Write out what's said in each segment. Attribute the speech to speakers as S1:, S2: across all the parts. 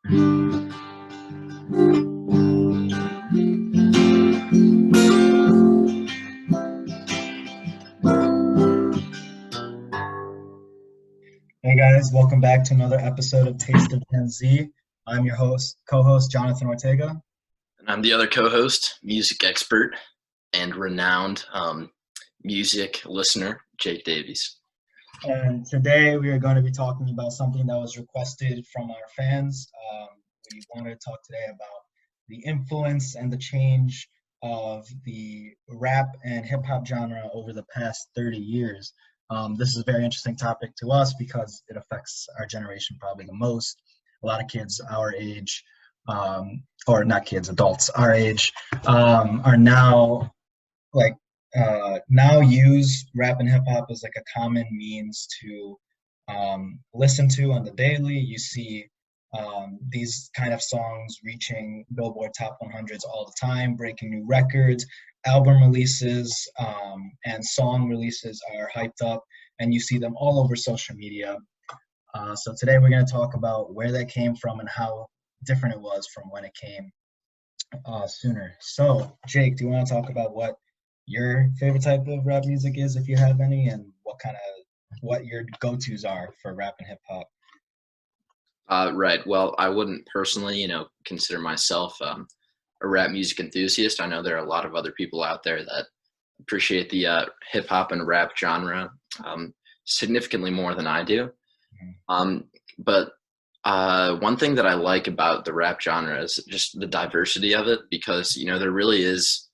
S1: Hey guys, welcome back to another episode of Taste of Gen Z. I'm your co-host Jonathan Ortega,
S2: And I'm the other co-host, music expert and renowned music listener, Jake Davies.
S1: and today we are going to be talking about something that was requested from our fans. We wanted to talk today about the influence and the change of the rap and hip hop genre over the past 30 years. This is a very interesting topic to us because it affects our generation probably the most. A lot of kids our age, or not kids, adults our age, are now like now use rap and hip hop as like a common means to listen to on the daily. You see these kind of songs reaching Billboard Top 100s all the time, breaking new records. Album releases and song releases are hyped up, and you see them all over social media. So today we're going to talk about where that came from and how different it was from when it came sooner. So, Jake, do you want to talk about what your favorite type of rap music is, if you have any, and what your go-tos are for rap and hip hop?
S2: Right. Well, I wouldn't personally, consider myself a rap music enthusiast. I know there are a lot of other people out there that appreciate the hip hop and rap genre significantly more than I do. But one thing that I like about the rap genre is just the diversity of it, because there really is,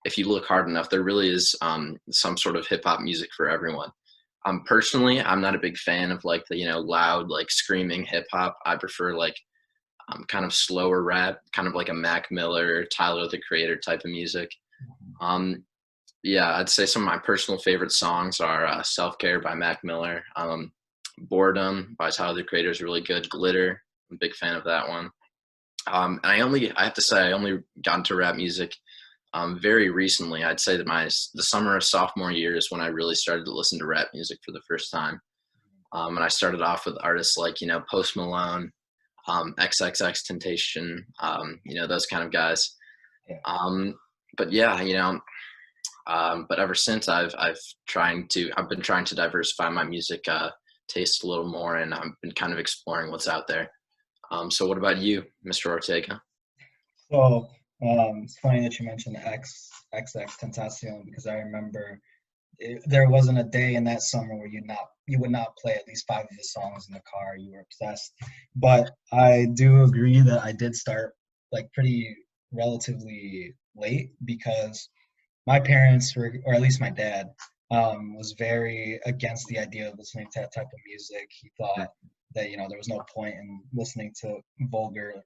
S2: if you look hard enough, there really is some sort of hip hop music for everyone. Personally, I'm not a big fan of like the loud, like screaming hip hop. I prefer like kind of slower rap, kind of like a Mac Miller, Tyler the Creator type of music. Yeah, I'd say some of my personal favorite songs are "Self Care" by Mac Miller. "Boredom" by Tyler the Creator is really good. "Glitter," I'm a big fan of that one. And I have to say, I only got into rap music very recently. I'd say that the summer of sophomore year is when I really started to listen to rap music for the first time. And I started off with artists like Post Malone, XXX Temptation, those kind of guys.
S1: Yeah.
S2: But yeah, but ever since I've been trying to diversify my music taste a little more, and I've been kind of exploring what's out there. So what about you, Mr. Ortega?
S1: So it's funny that you mentioned XXX Tentacion, because I remember there wasn't a day in that summer where you would not play at least 5 of his songs in the car. You were obsessed. But I do agree that I did start like pretty relatively late, because my parents were, or at least my dad, was very against the idea of listening to that type of music. He thought that there was no point in listening to vulgar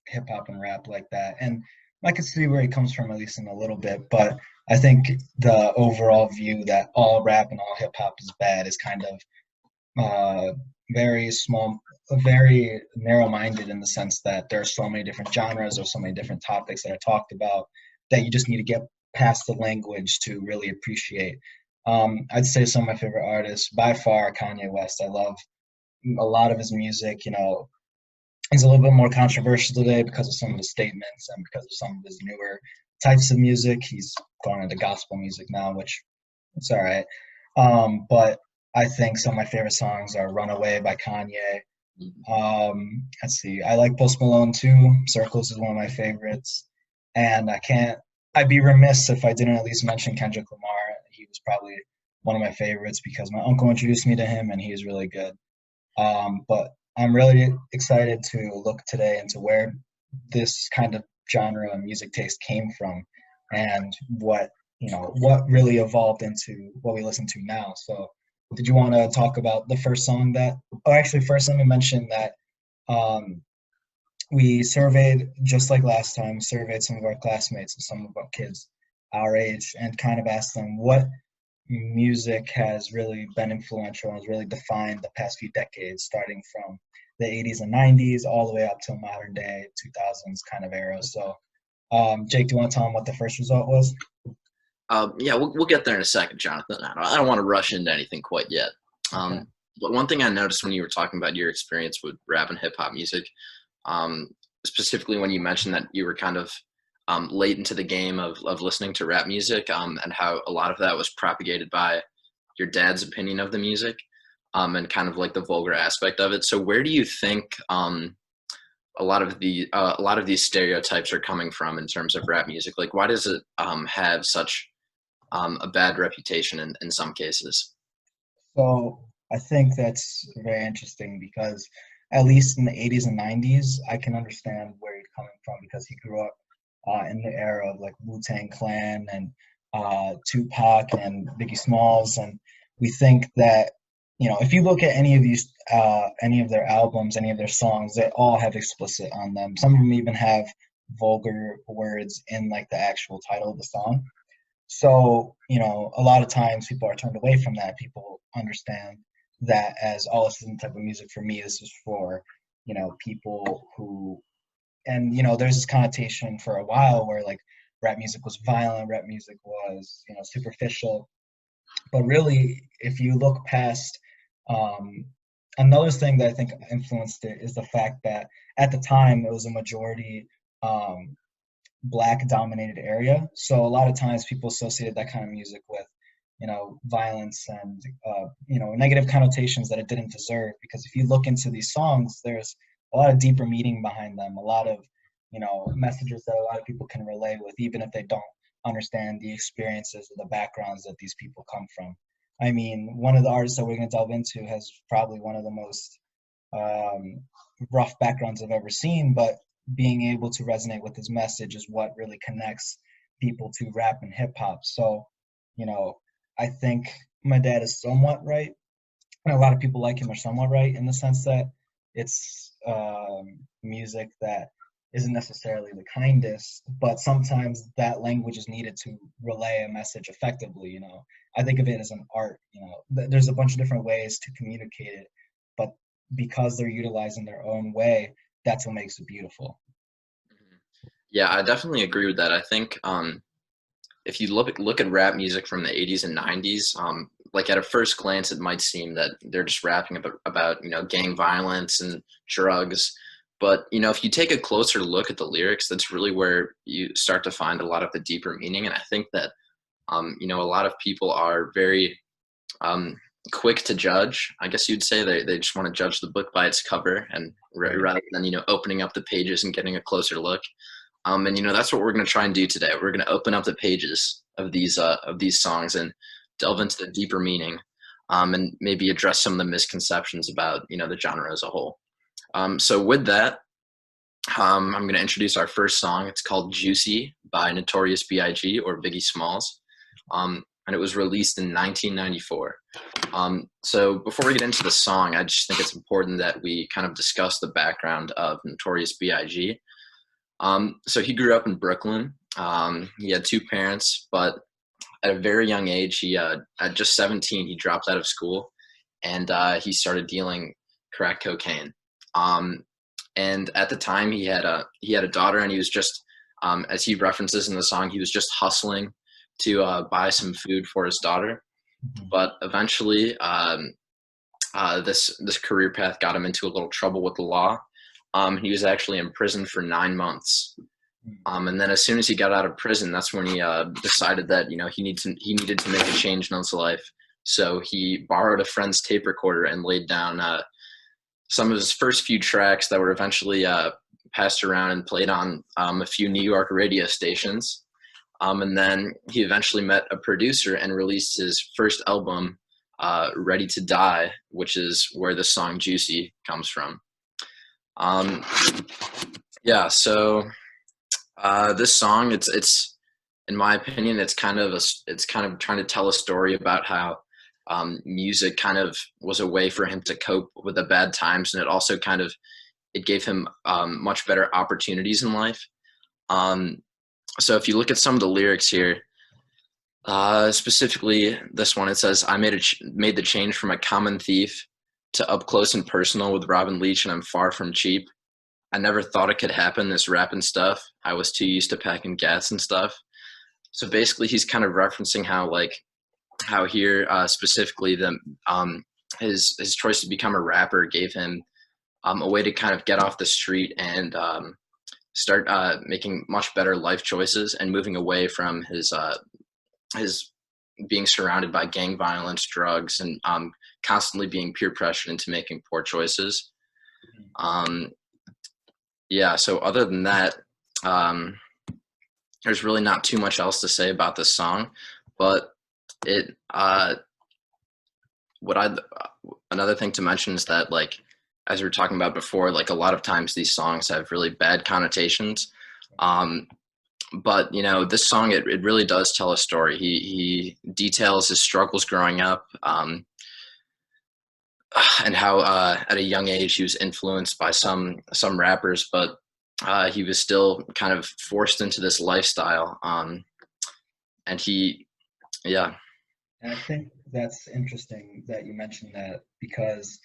S1: hip hop and rap like that. And I could see where he comes from, at least in a little bit. But I think the overall view that all rap and all hip hop is bad is kind of very small, very narrow-minded, in the sense that there are so many different genres or so many different topics that are talked about that you just need to get past the language to really appreciate. I'd say some of my favorite artists, by far, Kanye West. I love a lot of his music. He's a little bit more controversial today because of some of his statements and because of some of his newer types of music. He's going into gospel music now, which it's all right. But I think some of my favorite songs are "Runaway" by Kanye. Let's see. I like Post Malone too. "Circles" is one of my favorites, and I'd be remiss if I didn't at least mention Kendrick Lamar. He was probably one of my favorites because my uncle introduced me to him, and he's really good. But I'm really excited to look today into where this kind of genre of music taste came from, and what really evolved into what we listen to now. So, did you want to talk about the first song actually, first let me mention that we surveyed, just like last time, surveyed some of our classmates and some of our kids our age, and kind of asked them what music has really been influential and has really defined the past few decades, starting from the 80s and 90s all the way up to modern day 2000s kind of era. So, Jake, do you want to tell them what the first result was?
S2: Yeah, we'll get there in a second, Jonathan. I don't want to rush into anything quite yet.
S1: Okay.
S2: one thing I noticed when you were talking about your experience with rap and hip hop music, um, specifically when you mentioned that you were kind of late into the game of listening to rap music, and how a lot of that was propagated by your dad's opinion of the music, and kind of like the vulgar aspect of it. So where do you think a lot of these stereotypes are coming from in terms of rap music? Like, why does it have such a bad reputation in some cases?
S1: So I think that's very interesting because at least in the 80s and 90s, I can understand where he's coming from because he grew up in the era of like Wu-Tang Clan and Tupac and Biggie Smalls, and we think that if you look at any of their albums, any of their songs, they all have explicit on them. Some of them even have vulgar words in like the actual title of the song. So, a lot of times people are turned away from that. People understand that as, oh, this isn't the type of music for me. This is for, people who, and, there's this connotation for a while where like rap music was violent, rap music was, superficial. But really, if you look past, um, another thing that I think influenced it is the fact that at the time it was a majority um, black dominated area. So a lot of times people associated that kind of music with, violence and, negative connotations that it didn't deserve. Because if you look into these songs, there's a lot of deeper meaning behind them, a lot of, messages that a lot of people can relate with, even if they don't understand the experiences or the backgrounds that these people come from. I mean, one of the artists that we're going to delve into has probably one of the most um, rough backgrounds I've ever seen, but being able to resonate with his message is what really connects people to rap and hip hop. So, you know, I think my dad is somewhat right, and a lot of people like him are somewhat right in the sense that it's music that isn't necessarily the kindest, but sometimes that language is needed to relay a message effectively. I think of it as an art. There's a bunch of different ways to communicate it, but because they're utilizing their own way, that's what makes it beautiful.
S2: Yeah, I definitely agree with that. I think if you look at rap music from the 80s and 90s, like at a first glance, it might seem that they're just rapping about gang violence and drugs. But if you take a closer look at the lyrics, that's really where you start to find a lot of the deeper meaning. And I think that a lot of people are very um, quick to judge. I guess you'd say they just want to judge the book by its cover, and
S1: Right.
S2: rather than opening up the pages and getting a closer look. And that's what we're going to try and do today. We're going to open up the pages of these songs and delve into the deeper meaning, and maybe address some of the misconceptions about the genre as a whole. So with that, I'm going to introduce our first song. It's called "Juicy" by Notorious B.I.G. or Biggie Smalls, and it was released in 1994. So before we get into the song, I just think it's important that we kind of discuss the background of Notorious B.I.G. So he grew up in Brooklyn. He had two parents, but at a very young age, at just 17, he dropped out of school, and he started dealing crack cocaine. Um, and at the time, he had a daughter, and he was just, as he references in the song, he was just hustling to buy some food for his daughter.
S1: Mhm.
S2: But eventually, this career path got him into a little trouble with the law. He was actually in prison for 9 months. And then as soon as he got out of prison, that's when he decided that he needed to make a change in his life. So he borrowed a friend's tape recorder and laid down some of his first few tracks that were eventually passed around and played on a few New York radio stations. And then he eventually met a producer and released his first album, Ready to Die, which is where the song Juicy comes from. Um, yeah, so this song, it's in my opinion, it's kind of trying to tell a story about how music kind of was a way for him to cope with the bad times, and it also it gave him much better opportunities in life. Um, so if you look at some of the lyrics here, specifically this one, it says, "I made the change from a common thief to up close and personal with Robin Leach, and I'm far from cheap. I never thought it could happen, this rapping stuff. I was too used to packing gas and stuff." So basically, he's kind of referencing how here specifically the his choice to become a rapper gave him a way to kind of get off the street and start making much better life choices and moving away from his being surrounded by gang violence, drugs, and constantly being peer pressured into making poor choices. Um, yeah. So other than that, um, there's really not too much else to say about this song, but it what I another thing to mention is that, like, as we were talking about before, like a lot of times these songs have really bad connotations. Um, but this song, it really does tell a story. He details his struggles growing up, and how at a young age he was influenced by some rappers, but he was still kind of forced into this lifestyle. And he, yeah.
S1: And I think that's interesting that you mentioned that because,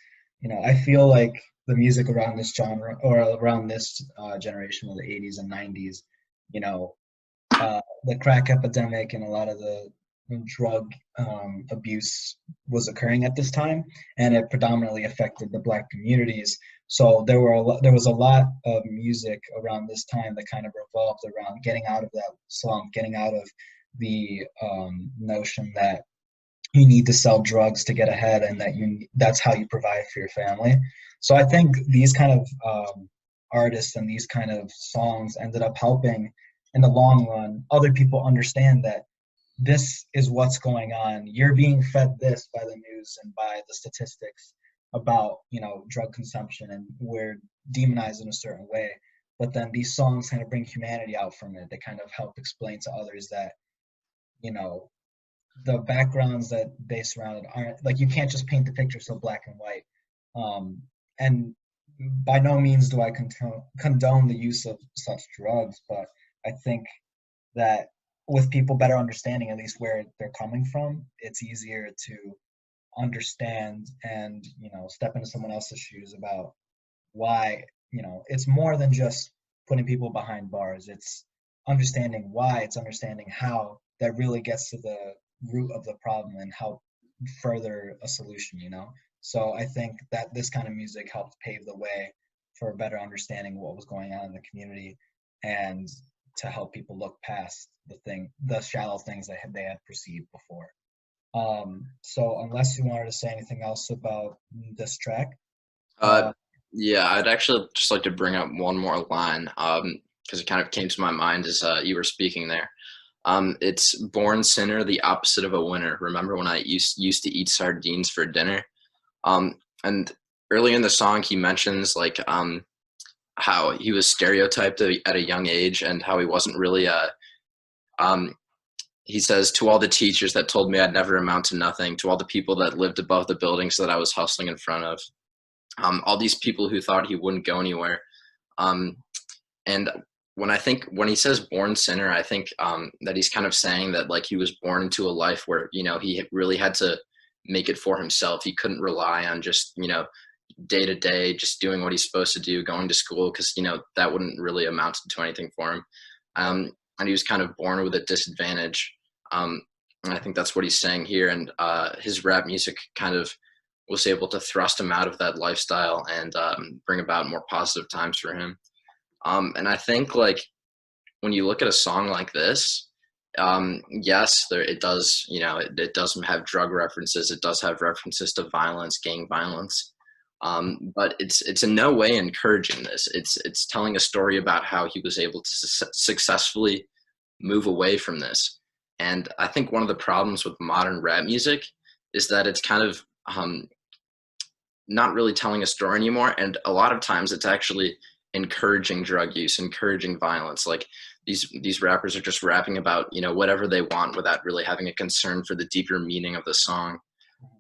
S1: I feel like the music around this genre or around this generation of the 80s and 90s, you know, the crack epidemic and a lot of the drug abuse was occurring at this time, and it predominantly affected the Black communities. So there was a lot of music around this time that kind of revolved around getting out of that slump, getting out of the notion that you need to sell drugs to get ahead and that's how you provide for your family. So I think these kind of artists and these kind of songs ended up helping in the long run other people understand that this is what's going on. You're being fed this by the news and by the statistics about drug consumption, and we're demonized in a certain way. But then these songs kind of bring humanity out from it. They kind of help explain to others that you know the backgrounds that they surrounded aren't like you can't just paint the picture so black and white. And by no means do I condone the use of such drugs, but I think that with people better understanding at least where they're coming from, it's easier to understand and step into someone else's shoes about why. It's more than just putting people behind bars. It's understanding why, it's understanding how, that really gets to the root of the problem and help further a solution. So I think that this kind of music helped pave the way for a better understanding what was going on in the community, and to help people look past the shallow things that they had perceived before. So unless you wanted to say anything else about this track.
S2: Uh, yeah, I'd actually just like to bring up one more line, because it kind of came to my mind as you were speaking there. It's born sinner, the opposite of a winner. Remember when I used to eat sardines for dinner? And early in the song, he mentions like how he was stereotyped at a young age, and how he wasn't really he says, to all the teachers that told me I'd never amount to nothing, to all the people that lived above the buildings that I was hustling in front of, all these people who thought he wouldn't go anywhere. And when he says born sinner, I think that he's kind of saying that, like, he was born into a life where he really had to make it for himself. He couldn't rely on just day to day just doing what he's supposed to do, going to school, because that wouldn't really amount to anything for him. And he was kind of born with a disadvantage. And I think that's what he's saying here. And his rap music kind of was able to thrust him out of that lifestyle and bring about more positive times for him. And I think, like, when you look at a song like this, yes, it does, it does have drug references. It does have references to violence, gang violence. But it's in no way encouraging this. It's telling a story about how he was able to successfully move away from this. And I think one of the problems with modern rap music is that it's kind of not really telling a story anymore. And a lot of times it's actually encouraging drug use, encouraging violence. Like, these rappers are just rapping about whatever they want without really having a concern for the deeper meaning of the song.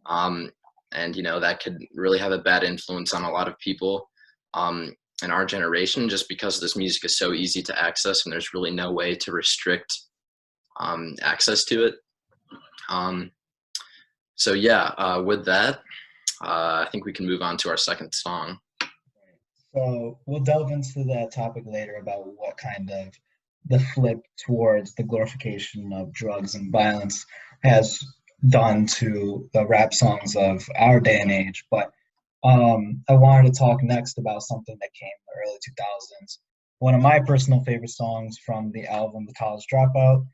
S2: And that could really have a bad influence on a lot of people in our generation, just because this music is so easy to access and there's really no way to restrict access to it. So yeah, with that, I think we can move on to our second song.
S1: So we'll delve into that topic later about what kind of the flip towards the glorification of drugs and violence has done to the rap songs of our day and age. But I wanted to talk next about something that came in the early 2000s. One of my personal favorite songs from the album The College Dropout.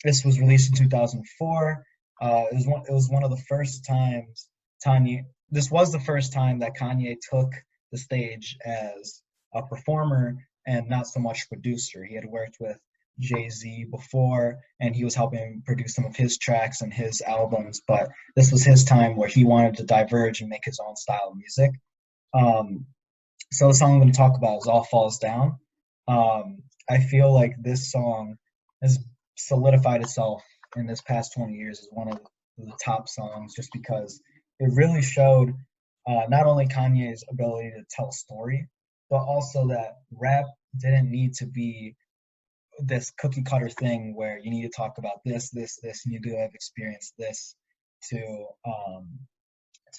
S1: This was released in 2004. It was one of the first times Kanye. This was the first time that Kanye took the stage as a performer and not so much producer. He had worked with Jay-Z before, and he was helping produce some of his tracks and his albums. But this was his time where he wanted to diverge and make his own style of music. Um, so the song I'm going to talk about is "All Falls Down." I feel like this song has solidified itself in this past 20 years as one of the top songs, just because it really showed not only Kanye's ability to tell a story, but also that rap didn't need to be this cookie cutter thing where you need to talk about this, this, this, and you do have experienced this to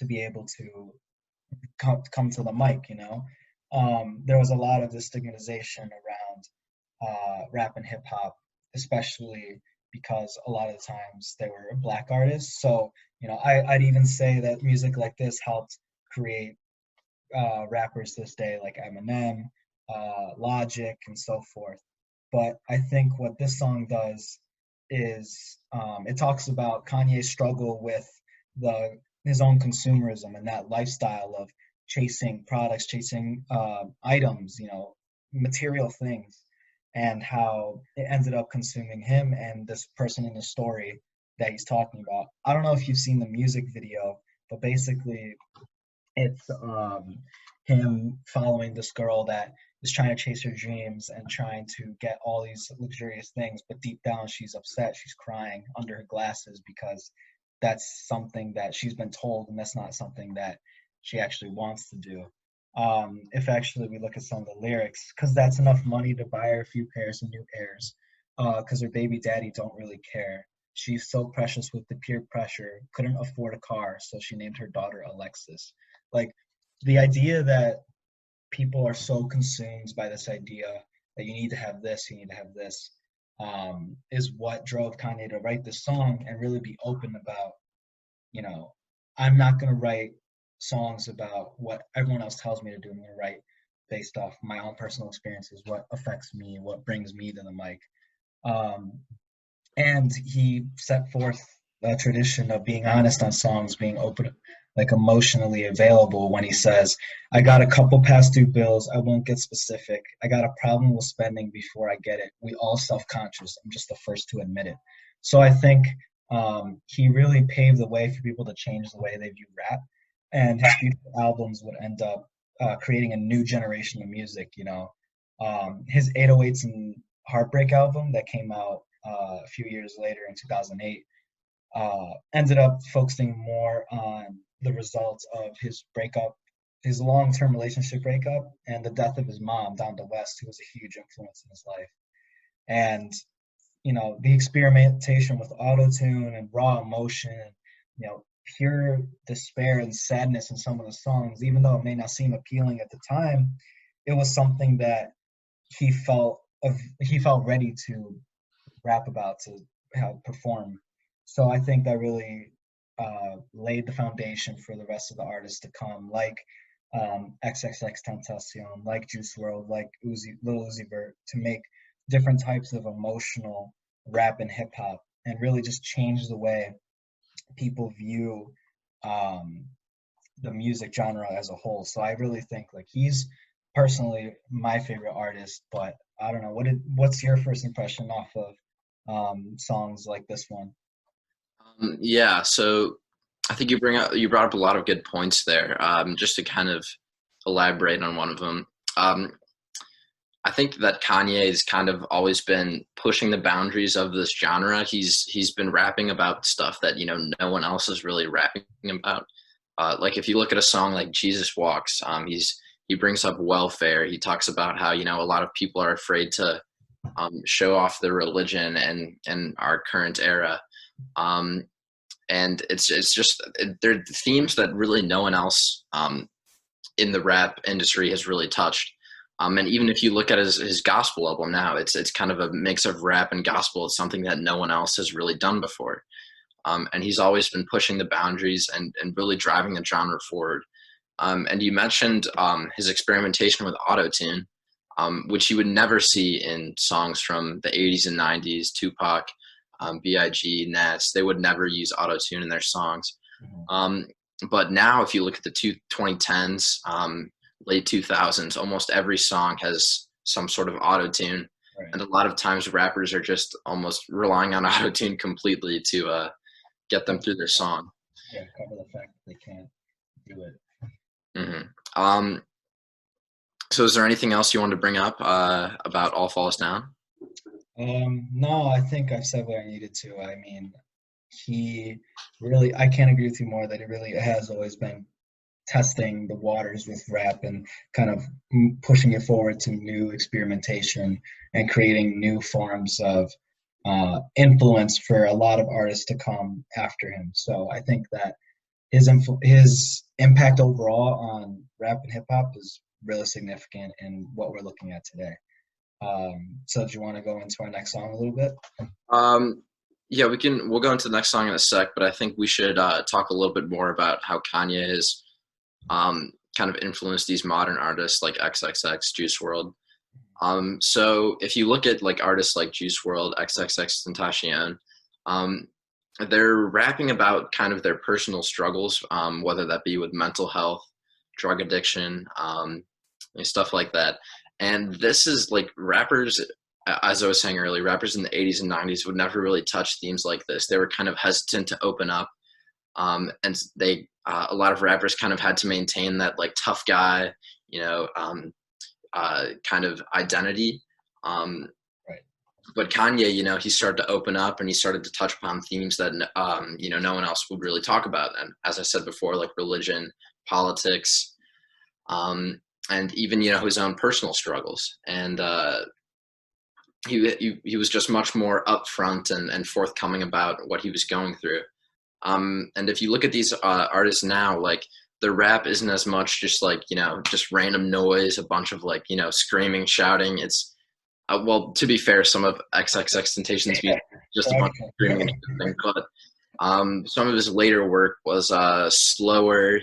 S1: be able to come to the mic. There was a lot of the stigmatization around rap and hip hop, especially because a lot of the times they were black artists. So, I'd even say that music like this helped create rappers this day like Eminem, Logic, and so forth. But I think what this song does is it talks about Kanye's struggle with his own consumerism and that lifestyle of chasing products, chasing items, material things, and how it ended up consuming him and this person in the story that he's talking about. I don't know if you've seen the music video, but basically it's him following this girl that is trying to chase her dreams and trying to get all these luxurious things, but deep down she's upset, she's crying under her glasses because that's something that she's been told and that's not something that she actually wants to do. If actually we look at some of the lyrics, because that's enough money to buy her a few pairs of new Airs, because her baby daddy don't really care. She's so precious with the peer pressure, couldn't afford a car, so she named her daughter Alexis. Like, the idea that people are so consumed by this idea that you need to have this, you need to have this, is what drove Kanye to write this song and really be open about, you know, I'm not going to write songs about what everyone else tells me to do. I'm going to write based off my own personal experiences, what affects me, what brings me to the mic. Um, and he set forth a tradition of being honest on songs, being open, like emotionally available when he says, I got a couple past due bills, I won't get specific. I got a problem with spending before I get it. We all self-conscious. I'm just the first to admit it. So I think he really paved the way for people to change the way they view rap, and his future albums would end up creating a new generation of music. His 808s and Heartbreak album that came out a few years later in 2008 ended up focusing more on the results of his breakup, his long-term relationship breakup, and the death of his mom, Donda West, who was a huge influence in his life. And the experimentation with auto-tune and raw emotion, pure despair and sadness in some of the songs, even though it may not seem appealing at the time, it was something that he felt ready to rap about, to perform. So I think that really laid the foundation for the rest of the artists to come, like XXX Tentacion, like Juice WRLD, like Lil Uzi Vert, to make different types of emotional rap and hip hop, and really just change the way people view the music genre as a whole. So I really think like he's personally my favorite artist. But I don't know, what's your first impression off of songs like this one?
S2: Yeah, so I think you brought up a lot of good points there. Just to kind of elaborate on one of them, I think that Kanye has kind of always been pushing the boundaries of this genre. He's been rapping about stuff that no one else is really rapping about. Like if you look at a song like Jesus Walks, he brings up welfare. He talks about how a lot of people are afraid to show off their religion and our current era. And it's just they're themes that really no one else in the rap industry has really touched. And even if you look at his gospel album now, it's kind of a mix of rap and gospel. It's something that no one else has really done before. And he's always been pushing the boundaries and really driving the genre forward. And you mentioned his experimentation with autotune, which you would never see in songs from the 80s and 90s. Tupac, B.I.G., Nas, they would never use autotune in their songs. But now, if you look at the 2010s, late 2000s, almost every song has some sort of autotune.
S1: Right.
S2: And a lot of times rappers are just almost relying on autotune completely to get them through their song.
S1: Yeah, cover the fact that they can't do it.
S2: So is there anything else you wanted to bring up about All Falls Down?
S1: No, I think I've said what I needed to. I mean, I can't agree with you more that he really has always been testing the waters with rap and kind of pushing it forward to new experimentation and creating new forms of influence for a lot of artists to come after him. So I think that his impact overall on rap and hip hop is really significant in what we're looking at today. So do you want to go into our next song a little bit?
S2: Yeah, we'll go into the next song in a sec, but I think we should talk a little bit more about how Kanye has kind of influenced these modern artists like XXX, Juice WRLD. So if you look at like artists like Juice WRLD, XXXTentacion, they're rapping about kind of their personal struggles, whether that be with mental health, drug addiction, and stuff like that. And this is like rappers, as I was saying earlier, rappers in the 80s and 90s would never really touch themes like this. They were kind of hesitant to open up. And a lot of rappers kind of had to maintain that like tough guy, kind of identity.
S1: Right.
S2: But Kanye, he started to open up and he started to touch upon themes that, no one else would really talk about. And as I said before, like religion, politics, and even, his own personal struggles. And he was just much more upfront and forthcoming about what he was going through. And if you look at these artists now, like the rap isn't as much just like, just random noise, a bunch of like, screaming, shouting. It's, well, to be fair, some of XXXTentacion's music just a bunch of screaming and shouting, but some of his later work was slower.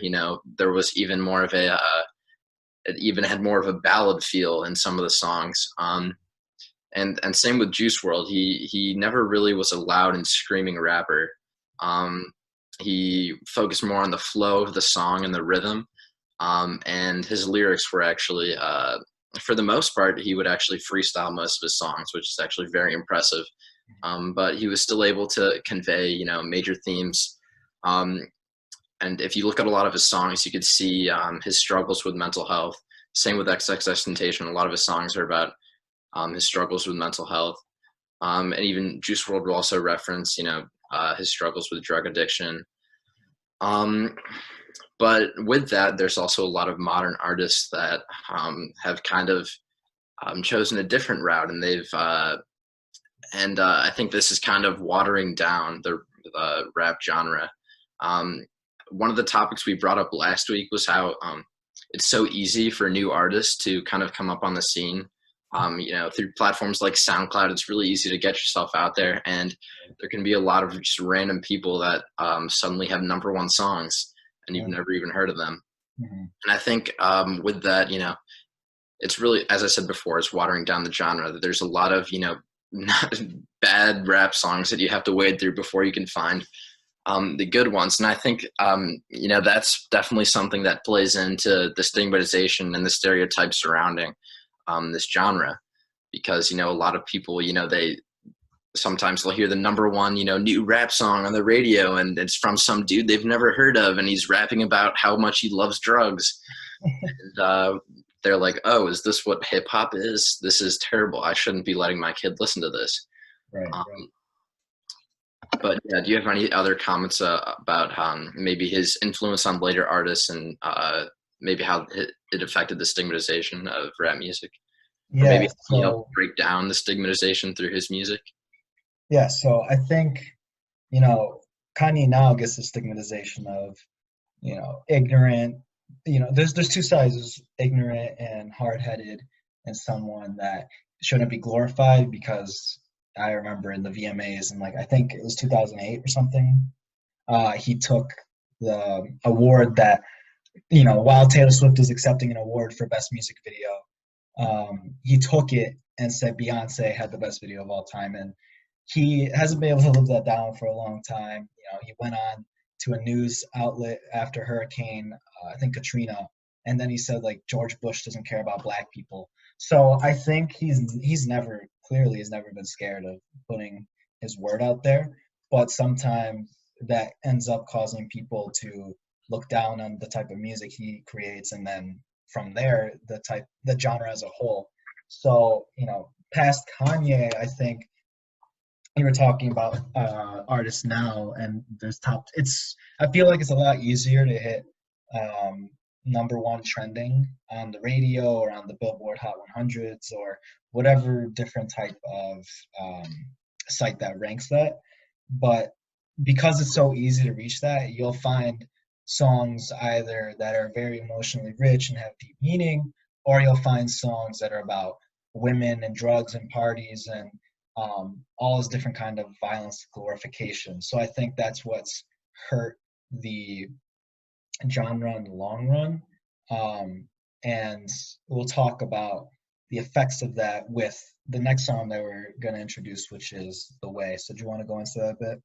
S2: There was even more of it even had more of a ballad feel in some of the songs. And same with Juice WRLD. He never really was a loud and screaming rapper. He focused more on the flow of the song and the rhythm. And his lyrics were actually, for the most part, he would actually freestyle most of his songs, which is actually very impressive. But he was still able to convey, major themes. And if you look at a lot of his songs, you could see his struggles with mental health. Same with XXXTentacion. A lot of his songs are about his struggles with mental health. And even Juice WRLD will also reference, his struggles with drug addiction. But with that, there's also a lot of modern artists that have kind of chosen a different route, and they've I think this is kind of watering down the rap genre. One of the topics we brought up last week was how it's so easy for new artists to kind of come up on the scene. Through platforms like SoundCloud, it's really easy to get yourself out there, and there can be a lot of just random people that suddenly have #1 songs, and you've never even heard of them. And I think with that, it's really, as I said before, it's watering down the genre. There's a lot of, bad rap songs that you have to wade through before you can find the good ones. And I think, that's definitely something that plays into the stigmatization and the stereotypes surrounding this genre, because, a lot of people, sometimes they'll hear the #1, new rap song on the radio, and it's from some dude they've never heard of, and he's rapping about how much he loves drugs. And they're like, oh, is this what hip hop is? This is terrible. I shouldn't be letting my kid listen to this.
S1: Right.
S2: But yeah, do you have any other comments about maybe his influence on later artists and maybe how it affected the stigmatization of rap music?
S1: Yeah.
S2: Or maybe he helped break down the stigmatization through his music?
S1: Yeah, so I think, Kanye now gets the stigmatization of, ignorant. There's two sides. There's ignorant and hard-headed, and someone that shouldn't be glorified because I remember in the VMAs, and like I think it was 2008 or something. He took the award that, while Taylor Swift is accepting an award for best music video, he took it and said Beyonce had the best video of all time, and he hasn't been able to live that down for a long time. He went on to a news outlet after Hurricane, I think Katrina, and then he said like George Bush doesn't care about black people. So I think he's never clearly has never been scared of putting his word out there, but sometimes that ends up causing people to look down on the type of music he creates, and then from there the genre as a whole. So past Kanye, I think you were talking about artists now, and there's top. I feel like it's a lot easier to hit number one trending on the radio or on the Billboard Hot 100s or whatever different type of site that ranks that. But because it's so easy to reach that, you'll find songs either that are very emotionally rich and have deep meaning, or you'll find songs that are about women and drugs and parties and all this different kind of violence glorification. So I think that's what's hurt the genre in the long run. And we'll talk about the effects of that with the next song that we're going to introduce, which is The Way. So do you want to go into that a bit?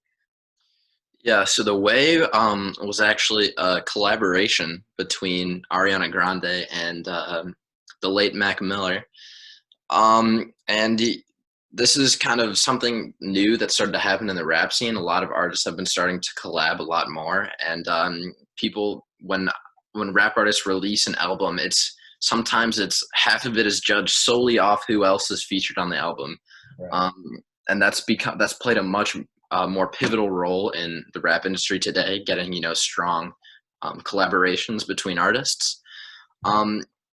S2: Yeah, so The Way was actually a collaboration between Ariana Grande and the late Mac Miller. This is kind of something new that started to happen in the rap scene. A lot of artists have been starting to collab a lot more, and people, when rap artists release an album, sometimes it's half of it is judged solely off who else is featured on the album.
S1: Right.
S2: And that's played a much more pivotal role in the rap industry today, getting strong collaborations between artists.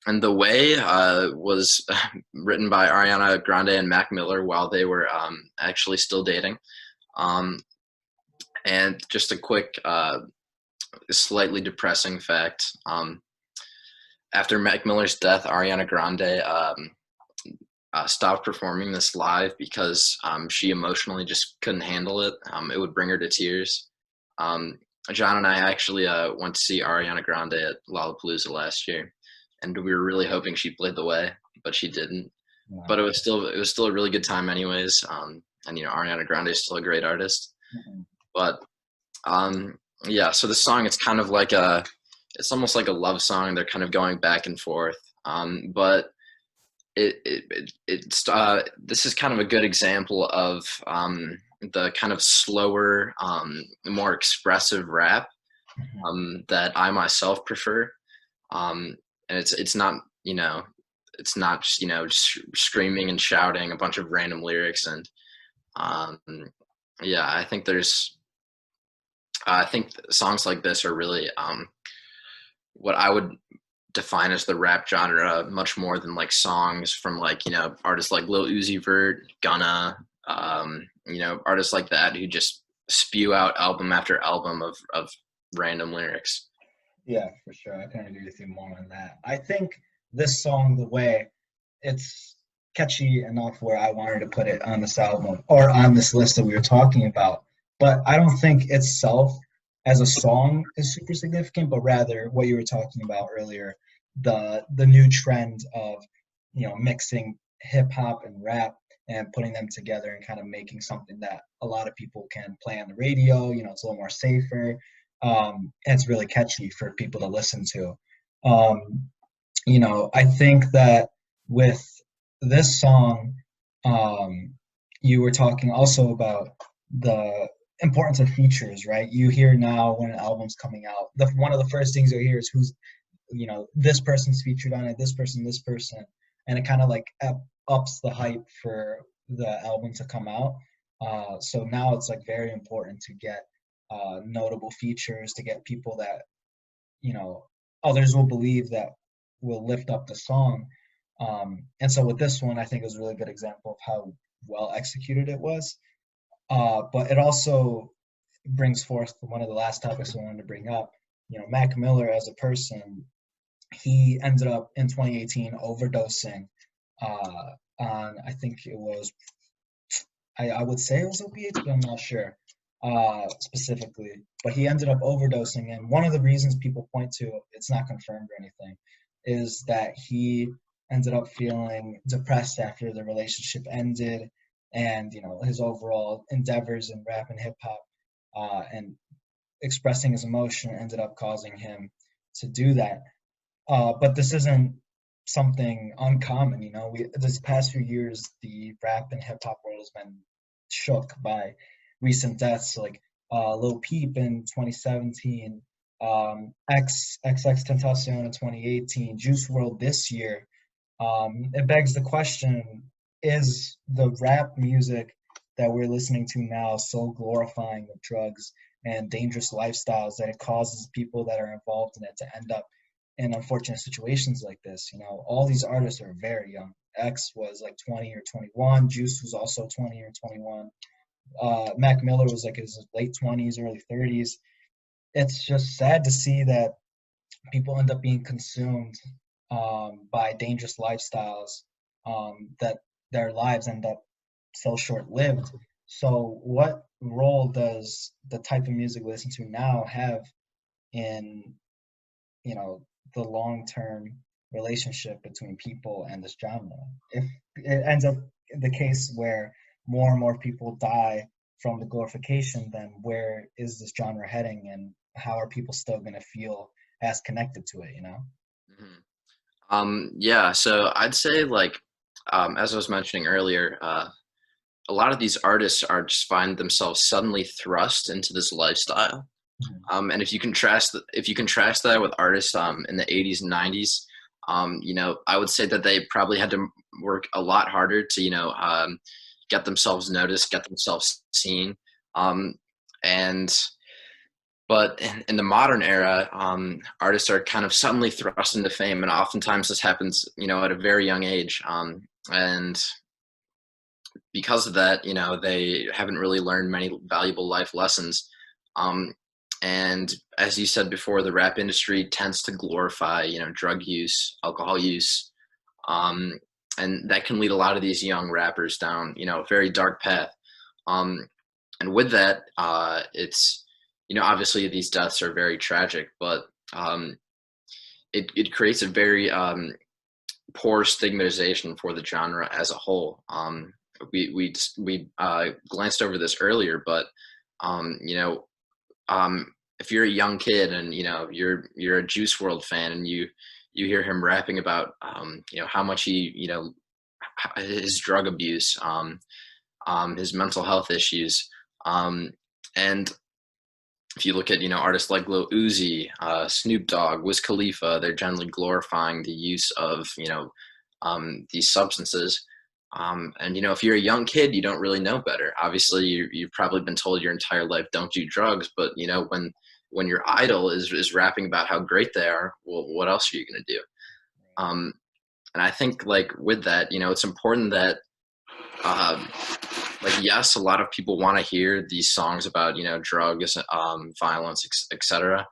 S2: And The Way was written by Ariana Grande and Mac Miller while they were actually still dating. And just a quick, slightly depressing fact. After Mac Miller's death, Ariana Grande stopped performing this live because she emotionally just couldn't handle it. It would bring her to tears. John and I actually went to see Ariana Grande at Lollapalooza last year, and we were really hoping she played The Way, but she didn't.
S1: Wow.
S2: But it was still a really good time anyways. And Ariana Grande is still a great artist.
S1: Mm-hmm.
S2: But yeah, so the song, it's kind of like it's almost like a love song. They're kind of going back and forth. But this is kind of a good example of the kind of slower, more expressive rap that I myself prefer. And it's not it's not just screaming and shouting a bunch of random lyrics. And yeah, I think songs like this are really what I would define as the rap genre, much more than like songs from artists like Lil Uzi Vert, Gunna, artists like that who just spew out album after album of random lyrics.
S1: Yeah, for sure. I couldn't agree with you more on that. I think this song, The Way, it's catchy enough where I wanted to put it on this album or on this list that we were talking about. But I don't think itself as a song is super significant, but rather what you were talking about earlier, the new trend of mixing hip hop and rap and putting them together and kind of making something that a lot of people can play on the radio. It's a little more safer. And it's really catchy for people to listen to. I think that with this song, you were talking also about the importance of features, right? You hear now when an album's coming out, one of the first things you hear is who's, this person's featured on it, this person, and it kind of like ups the hype for the album to come out. So now it's like very important to get notable features, to get people that others will believe that will lift up the song. And so with this one, I think it was a really good example of how well executed it was. But it also brings forth one of the last topics I wanted to bring up. Mac Miller as a person, he ended up in 2018 overdosing on, I think it was I would say it was opiates, but I'm not sure specifically. But he ended up overdosing, and one of the reasons people point to, it's not confirmed or anything, is that he ended up feeling depressed after the relationship ended, and his overall endeavors in rap and hip hop, and expressing his emotion ended up causing him to do that. But this isn't something uncommon, this past few years, the rap and hip hop world has been shook by recent deaths, like Lil Peep in 2017, XXXTentacion in 2018, Juice WRLD this year. It begs the question: is the rap music that we're listening to now so glorifying of drugs and dangerous lifestyles that it causes people that are involved in it to end up in unfortunate situations like this? All these artists are very young. X was like 20 or 21. Juice was also 20 or 21. Mac Miller was like his late 20s, early 30s. It's just sad to see that people end up being consumed by dangerous lifestyles, that their lives end up so short-lived. So what role does the type of music we listen to now have in, the long-term relationship between people and this genre? If it ends up the case where more and more people die from the glorification, then where is this genre heading, and how are people still going to feel as connected to it?
S2: Mhm. Yeah, so I'd say like as I was mentioning earlier, a lot of these artists are just find themselves suddenly thrust into this lifestyle.
S1: Mhm.
S2: And if you contrast that with artists in the 80s and 90s, I would say that they probably had to work a lot harder to get themselves noticed, get themselves seen. Um, and but in the modern era, artists are kind of suddenly thrust into fame, and oftentimes this happens, at a very young age. And because of that, they haven't really learned many valuable life lessons. Um, and as you said before, the rap industry tends to glorify, drug use, alcohol use, um, and that can lead a lot of these young rappers down, a very dark path. Um, and with that, it's obviously these deaths are very tragic, but it creates a very poor stigmatization for the genre as a whole. We glanced over this earlier, but um, you know, if you're a young kid and you're a Juice WRLD fan and you hear him rapping about how much he his drug abuse, his mental health issues, and if you look at artists like Lil Uzi, Snoop Dogg, Wiz Khalifa, they're generally glorifying the use of these substances. And if you're a young kid, you don't really know better. Obviously, you've probably been told your entire life don't do drugs, but when your idol is rapping about how great they are, well, what else are you going to do? Um, and I think like with that, it's important that um, like yes, a lot of people want to hear these songs about drugs, violence, etc.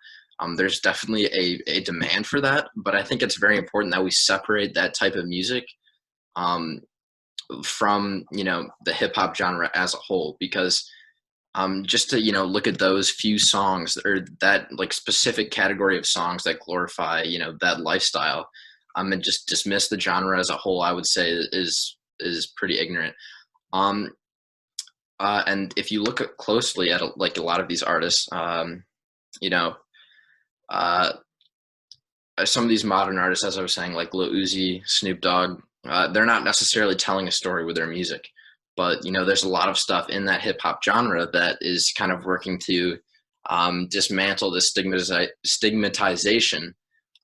S2: There's definitely a demand for that, but I think it's very important that we separate that type of music um, from the hip hop genre as a whole, because just to look at those few songs or that like specific category of songs that glorify that lifestyle, and just dismiss the genre as a whole, I would say is pretty ignorant. Um, and if you look closely at like a lot of these artists, you know, uh, some of these modern artists, as I was saying, like Lil Uzi, Snoop Dogg, they're not necessarily telling a story with their music, but there's a lot of stuff in that hip hop genre that is kind of working to dismantle this stigmatization.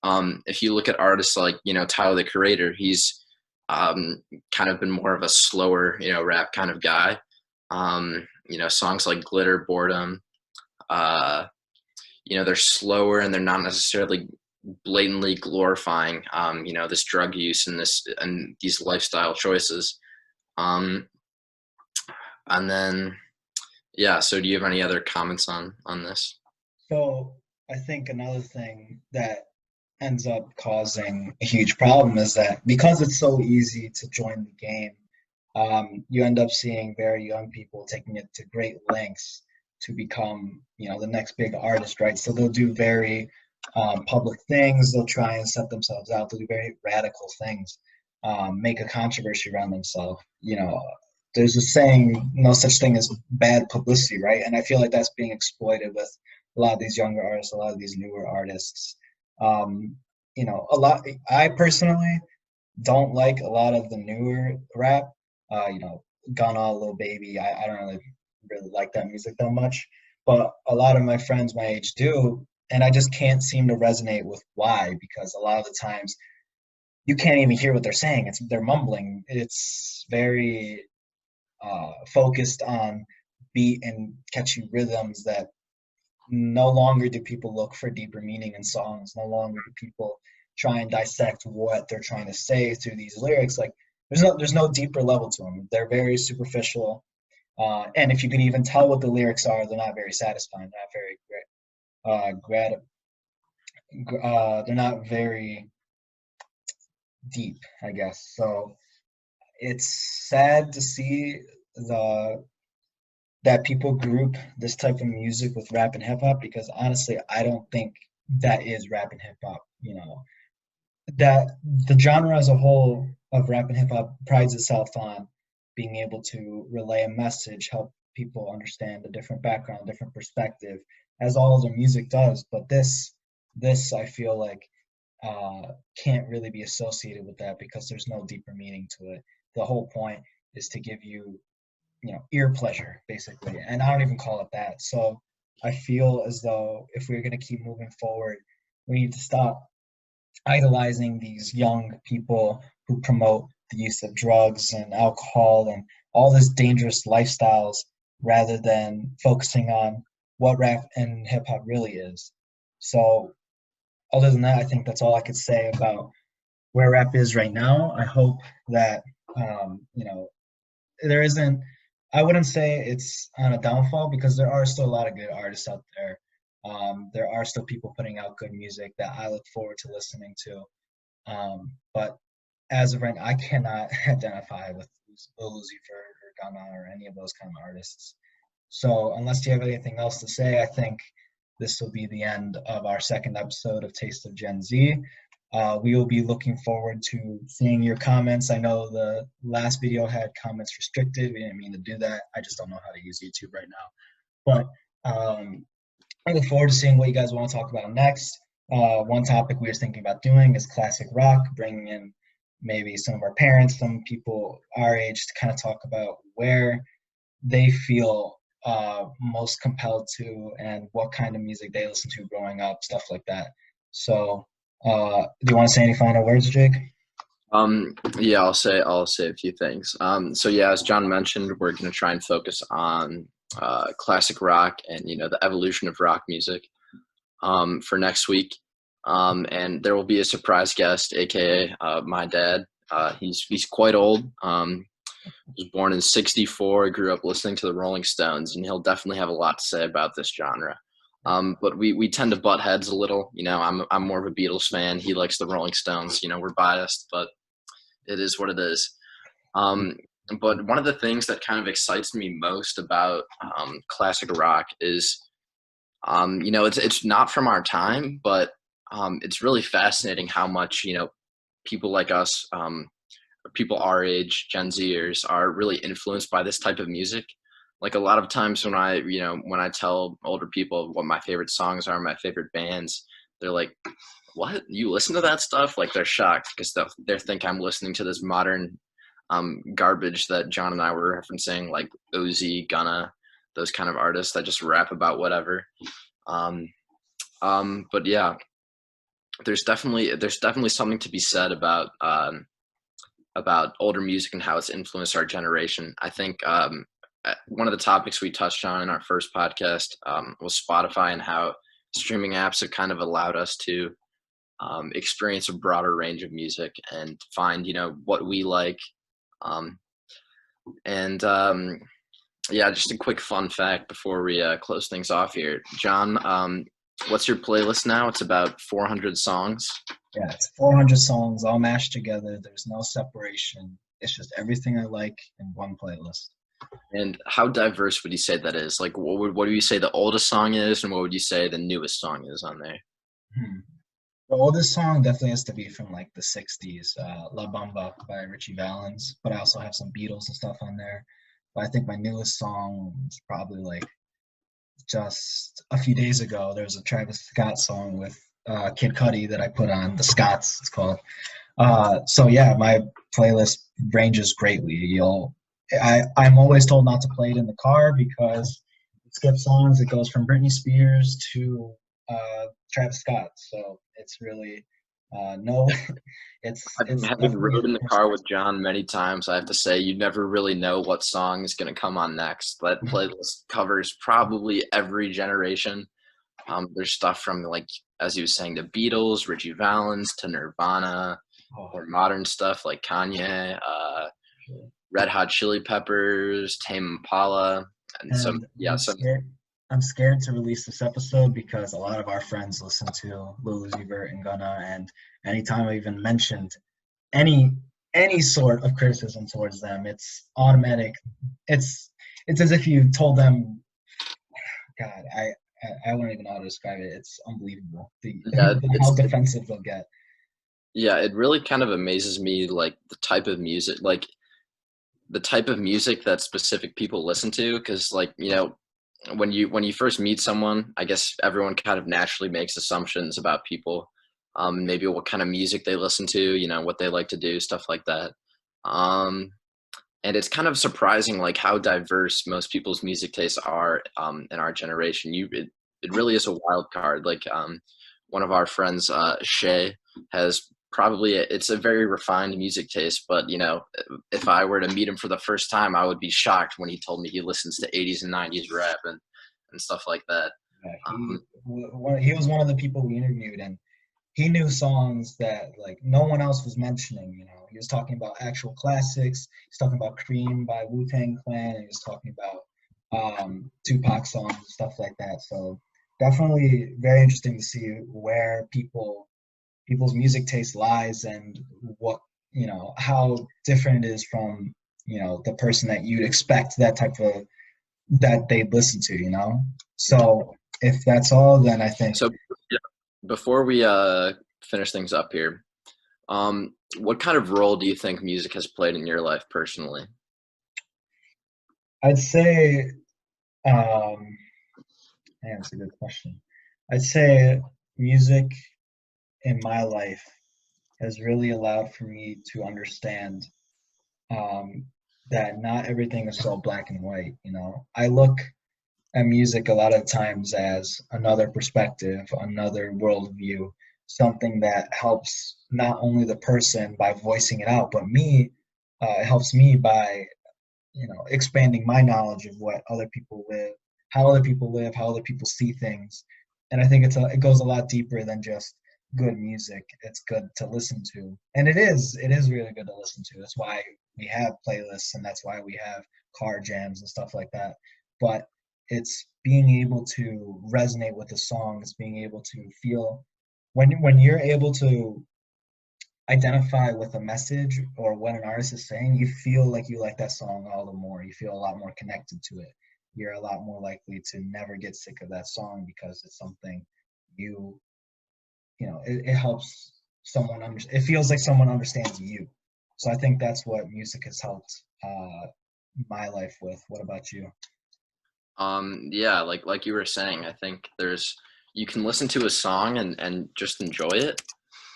S2: If you look at artists like Tyler the Creator, he's kind of been more of a slower rap kind of guy. Songs like Glitter, Boredom, uh, they're slower and they're not necessarily blatantly glorifying this drug use and these lifestyle choices. Um, and then yeah, so do you have any other comments on this?
S1: So I think another thing that ends up causing a huge problem is that because it's so easy to join the game, you end up seeing very young people taking it to great lengths to become, the next big artist, right? So they'll do very public things. They'll try and set themselves out. They'll do very radical things, make a controversy around themselves. There's a saying, no such thing as bad publicity, right? And I feel like that's being exploited with a lot of these younger artists, a lot of these newer artists. A lot. I personally don't like a lot of the newer rap. Gunna, Lil Baby. I don't really like that music that much, but a lot of my friends my age do, and I just can't seem to resonate with why, because a lot of the times you can't even hear what they're saying. They're mumbling. It's very focused on beat and catchy rhythms that no longer do people look for deeper meaning in songs. No longer do people try and dissect what they're trying to say through these lyrics. Like there's no deeper level to them. They're very superficial. And if you can even tell what the lyrics are, they're not very satisfying, not very they're not very deep, I guess. So it's sad to see the that people group this type of music with rap and hip hop, because honestly, I don't think that is rap and hip hop. That the genre as a whole of rap and hip hop prides itself on being able to relay a message, help people understand a different background, different perspective, as all of their music does. But this I feel like can't really be associated with that, because there's no deeper meaning to it. The whole point is to give you, ear pleasure, basically, and I don't even call it that. So I feel as though if we're going to keep moving forward, we need to stop idolizing these young people who promote the use of drugs and alcohol and all this dangerous lifestyles, rather than focusing on what rap and hip hop really is. So other than that, I think that's all I could say about where rap is right now. I hope that there isn't. I wouldn't say it's on a downfall, because there are still a lot of good artists out there. There are still people putting out good music that I look forward to listening to. But as of right now, I cannot identify with Lil Uzi Vert or Gunna or any of those kind of artists. So unless you have anything else to say, I think this will be the end of our second episode of Taste of Gen Z. We will be looking forward to seeing your comments. I know the last video had comments restricted. We didn't mean to do that. I just don't know how to use YouTube right now. But I look forward to seeing what you guys want to talk about next. One topic we were thinking about doing is classic rock, bringing in maybe some of our parents, some people our age, to kind of talk about where they feel most compelled to, and what kind of music they listen to growing up, stuff like that. So, do you want to say any final words, Jake?
S2: Yeah, I'll say a few things. So yeah, as John mentioned, we're going to try and focus on classic rock and the evolution of rock music for next week. And there will be a surprise guest, aka my dad. He's quite old. Was born in '64. Grew up listening to the Rolling Stones, and he'll definitely have a lot to say about this genre. But we tend to butt heads a little. I'm more of a Beatles fan. He likes the Rolling Stones. We're biased, but it is what it is. But one of the things that kind of excites me most about classic rock is, it's not from our time, but it's really fascinating how much people like us, people our age, Gen Zers, are really influenced by this type of music. Like a lot of times when I tell older people what my favorite songs are, my favorite bands, they're like, "What? You listen to that stuff?" Like they're shocked, because they think I'm listening to this modern garbage that John and I were referencing, like Uzi, Gunna, those kind of artists that just rap about whatever. But yeah, there's definitely something to be said about older music and how it's influenced our generation. I think one of the topics we touched on in our first podcast was Spotify, and how streaming apps have kind of allowed us to experience a broader range of music and find what we like. And yeah, just a quick fun fact before we close things off here. John, What's your playlist now? It's about 400 songs.
S1: Yeah, it's 400 songs all mashed together. There's no separation. It's just everything I like in one playlist.
S2: And how diverse would you say that is? Like, what do you say the oldest song is, and what would you say the newest song is on there?
S1: Hmm. The oldest song definitely has to be from like the 60s, La Bamba by Richie Valens, but I also have some Beatles and stuff on there. But I think my newest song is probably like just a few days ago. There's a Travis Scott song with Kid Cudi that I put on, The Scots, it's called. So yeah, my playlist ranges greatly. I'm always told not to play it in the car because it skips songs. It goes from Britney Spears to Travis Scott. So it's really no, it's
S2: Having
S1: definitely
S2: rode in the car with John many times, I have to say you never really know what song is going to come on next. That playlist covers probably every generation. There's stuff from like, as you were saying, the Beatles, Richie Valens, to Nirvana,
S1: oh,
S2: or modern stuff like Kanye, Red Hot Chili Peppers, Tame Impala, and some
S1: and
S2: yeah, some
S1: I'm scared to release this episode because a lot of our friends listen to Lil Uzi Vert and Gunna, and anytime I even mentioned any any sort of criticism towards them, it's automatic. It's it's as if you told them, God, I wouldn't even know how to describe it. It's unbelievable
S2: yeah,
S1: how
S2: it's
S1: defensive they'll get.
S2: yeah, it really kind of amazes me like the type of music that specific people listen to because like when you first meet someone, I guess everyone kind of naturally makes assumptions about people, maybe what kind of music they listen to, what they like to do, stuff like that. um, and it's kind of surprising like how diverse most people's music tastes are, in our generation. It really is a wild card. Like, one of our friends, Shay, has it's a very refined music taste, but if I were to meet him for the first time, I would be shocked when he told me he listens to 80s and 90s rap and stuff like that.
S1: Yeah,
S2: um,
S1: he was one of the people we interviewed, and he knew songs that like no one else was mentioning. He was talking about actual classics. He's talking about Cream by Wu Tang Clan, and he was talking about Tupac songs and stuff like that. So definitely very interesting to see where people's music taste lies and what how different it is from the person that you'd expect that they'd listen to. So if that's all, then I think
S2: so yeah, before we finish things up here, what kind of role do you think music has played in your life personally?
S1: I'd say man, that's a good question. I'd say music in my life has really allowed for me to understand um, that not everything is so black and white. I look at music a lot of times as another perspective, another worldview, something that helps not only the person by voicing it out, but me. It helps me by expanding my knowledge of what other people live, how other people live, how other people see things. And I think it goes a lot deeper than just good music. It's good to listen to, and it is really good to listen to. That's why we have playlists, and that's why we have car jams and stuff like that. But it's being able to resonate with the song. It's being able to feel when you're able to identify with a message or what an artist is saying, you feel like you like that song all the more. You feel a lot more connected to it. You're a lot more likely to never get sick of that song because it's something you, it helps someone it feels like someone understands you. So I think that's what music has helped my life with. What about you?
S2: Yeah, like you were saying, I think you can listen to a song and just enjoy it,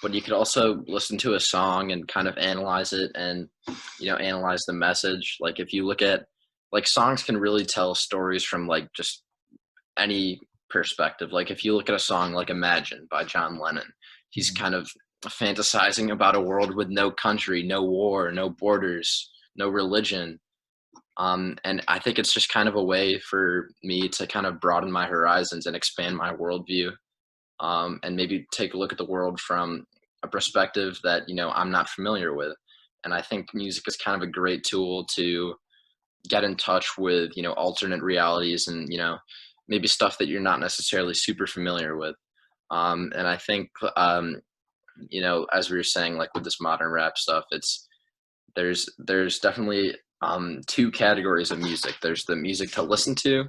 S2: but you could also listen to a song and kind of analyze it and analyze the message. Like if you look at like songs can really tell stories from like just any perspective. Like if you look at a song like Imagine by John Lennon, he's
S1: Mhm.
S2: kind of fantasizing about a world with no country, no war, no borders, no religion. And I think it's just kind of a way for me to kind of broaden my horizons and expand my worldview, and maybe take a look at the world from a perspective that I'm not familiar with. And I think music is kind of a great tool to get in touch with alternate realities and maybe stuff that you're not necessarily super familiar with. And I think, as we were saying, like with this modern rap stuff, there's definitely two categories of music. There's the music to listen to,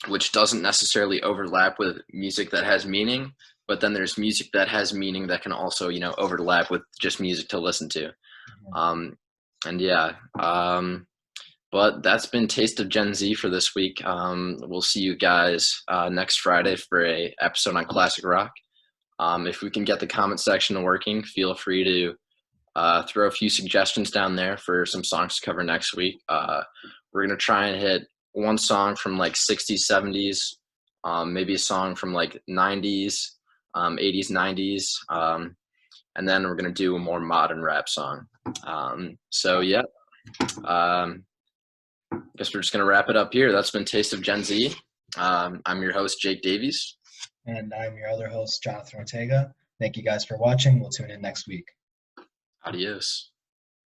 S2: which doesn't necessarily overlap with music that has meaning, but then there's music that has meaning that can also, overlap with just music to listen to. And yeah, but that's been Taste of Gen Z for this week. We'll see you guys next Friday for a episode on classic rock. If we can get the comment section working, feel free to throw a few suggestions down there for some songs to cover next week. We're going to try and hit one song from like 60s, 70s, maybe a song from like 90s, 80s, 90s, and then we're going to do a more modern rap song. So yeah, guess we're just going to wrap it up here. That's been Taste of Gen Z. I'm your host, Jake Davies.
S1: And I'm your other host, Jonathan Ortega. Thank you guys for watching. We'll tune in next week.
S2: Adios.